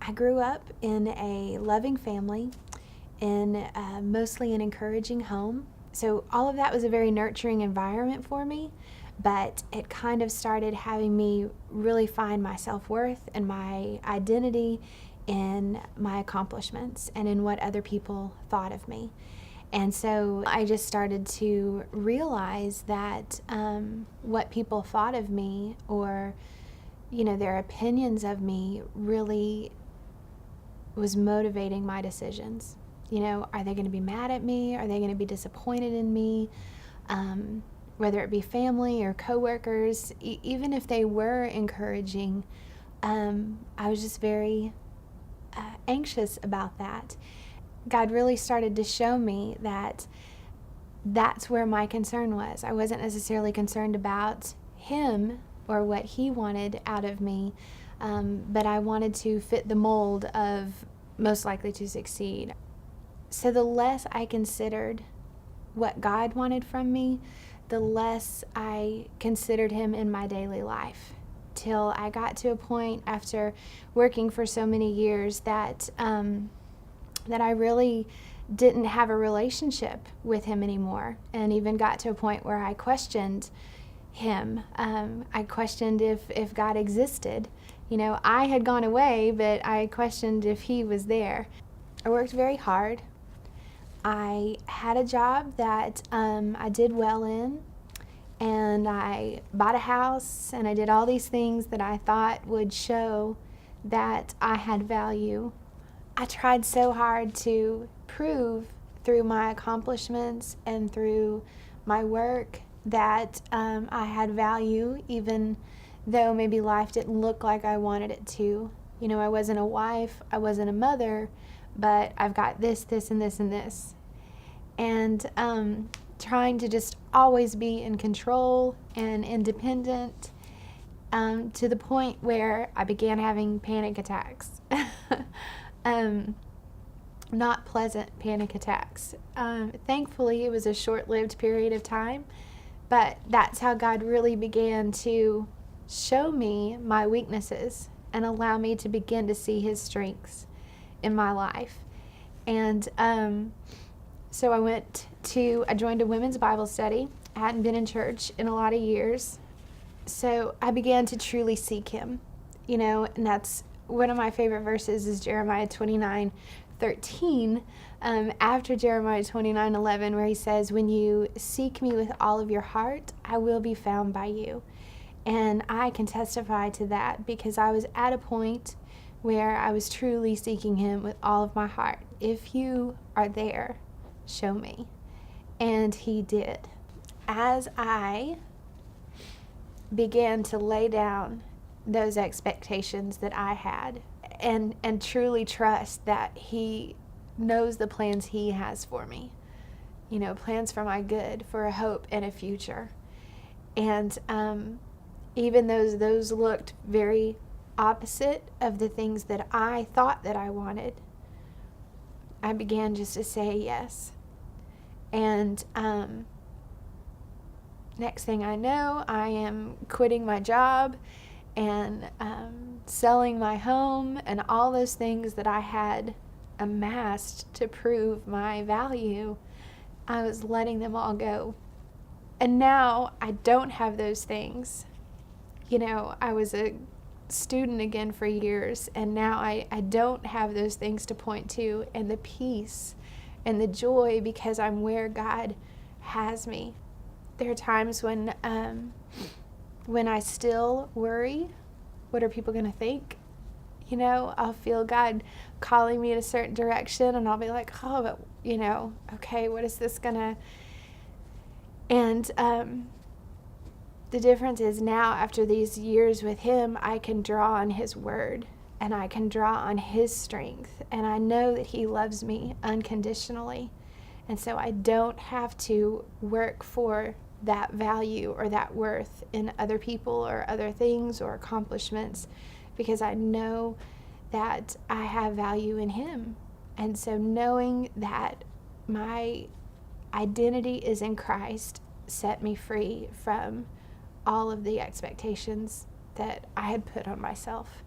I grew up in a loving family, in mostly an encouraging home. So all of that was a very nurturing environment for me, but it kind of started having me really find my self-worth and my identity in my accomplishments and in what other people thought of me. And so I just started to realize that what people thought of me, or their opinions of me, really was motivating my decisions. Are they going to be mad at me? Are they going to be disappointed in me? Whether it be family or coworkers, even if they were encouraging, I was just very anxious about that. God really started to show me that that's where my concern was. I wasn't necessarily concerned about Him or what He wanted out of me, but I wanted to fit the mold of most likely to succeed. So the less I considered what God wanted from me, the less I considered Him in my daily life, till I got to a point after working for so many years that I really didn't have a relationship with Him anymore, and even got to a point where I questioned Him. I questioned if God existed. I had gone away, but I questioned if He was there. I worked very hard. I had a job that I did well in, and I bought a house, and I did all these things that I thought would show that I had value. I tried so hard to prove through my accomplishments and through my work that I had value, even though maybe life didn't look like I wanted it to. I wasn't a wife, I wasn't a mother, but I've got this, and this, and this. And trying to just always be in control and independent, to the point where I began having panic attacks. Not pleasant panic attacks. Thankfully, it was a short-lived period of time, but that's how God really began to show me my weaknesses and allow me to begin to see His strengths in my life. And so I joined a women's Bible study. I hadn't been in church in a lot of years. So I began to truly seek Him, and that's one of my favorite verses is Jeremiah 29:13, after Jeremiah 29:11, where He says, "When you seek me with all of your heart, I will be found by you." And I can testify to that because I was at a point where I was truly seeking Him with all of my heart. If you are there, show me. And He did. As I began to lay down those expectations that I had and truly trust that He knows the plans He has for me, plans for my good, for a hope and a future. And even those looked very opposite of the things that I thought that I wanted, I began just to say yes. And next thing I know, I am quitting my job and selling my home and all those things that I had amassed to prove my value. I was letting them all go. And now I don't have those things. I was a student again for years, and now I don't have those things to point to, and the peace and the joy because I'm where God has me. There are times when I still worry, what are people going to think? I'll feel God calling me in a certain direction, and I'll be like, oh, but, okay, what is this going to... And the difference is now, after these years with Him, I can draw on His word, and I can draw on His strength, and I know that He loves me unconditionally. And so I don't have to work for that value or that worth in other people or other things or accomplishments, because I know that I have value in Him. And so knowing that my identity is in Christ set me free from all of the expectations that I had put on myself.